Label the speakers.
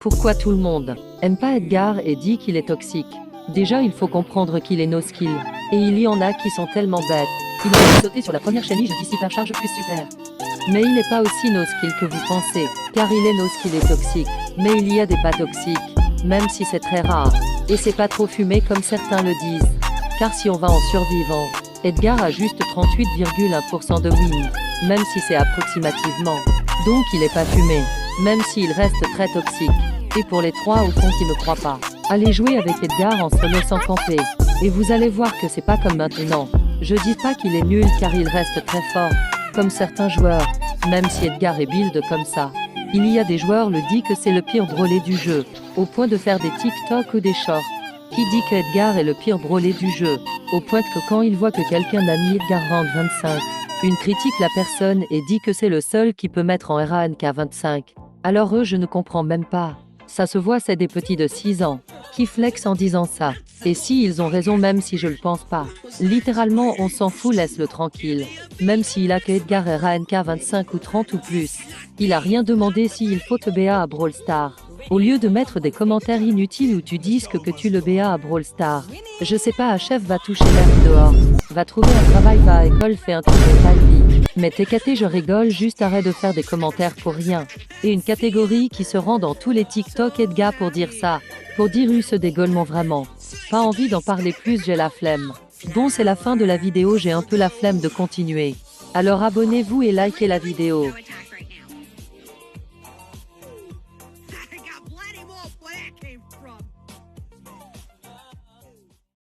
Speaker 1: Pourquoi tout le monde aime pas Edgar et dit qu'il est toxique? Déjà il faut comprendre qu'il est no skill. Et il y en a qui sont tellement bêtes. Il aurait sauté sur la première chaîne, je dis supercharge plus super. Mais il n'est pas aussi no skill que vous pensez, car il est no skill et toxique. Mais il y a des pas toxiques, même si c'est très rare. Et c'est pas trop fumé comme certains le disent. Car si on va en survivant, Edgar a juste 38,1% de win, même si c'est approximativement. Donc il est pas fumé, même s'il reste très toxique. Et pour les 3 au fond qui me croient pas, allez jouer avec Edgar en se laissant camper. Et vous allez voir que c'est pas comme maintenant. Je dis pas qu'il est nul car il reste très fort, comme certains joueurs, même si Edgar est build comme ça. Il y a des joueurs le dit que c'est le pire brawler du jeu, au point de faire des TikTok ou des shorts. Qui dit que Edgar est le pire brawler du jeu, au point que quand il voit que quelqu'un a mis Edgar rank 25, une critique la personne et dit que c'est le seul qui peut mettre en rank à 25. Alors eux je ne comprends même pas. Ça se voit c'est des petits de 6 ans, qui flex en disant ça. Et si ils ont raison même si je le pense pas. Littéralement on s'en fout laisse-le tranquille. Même s'il a que Edgar est rank 25 ou 30 ou plus. Il a rien demandé s'il faut te BA à Brawl Stars. Au lieu de mettre des commentaires inutiles où tu dis que tu le BA à Brawl Stars. Je sais pas, chef va toucher l'herbe dehors. Va trouver un travail, va à école, fait un truc de ta vie. Mais t'es caté, je rigole, juste arrête de faire des commentaires pour rien. Et une catégorie qui se rend dans tous les TikTok Edgar pour dire ça. Pour dire ce dégolement vraiment. Pas envie d'en parler plus, j'ai la flemme. Bon c'est la fin de la vidéo, j'ai un peu la flemme de continuer. Alors abonnez-vous et likez la vidéo.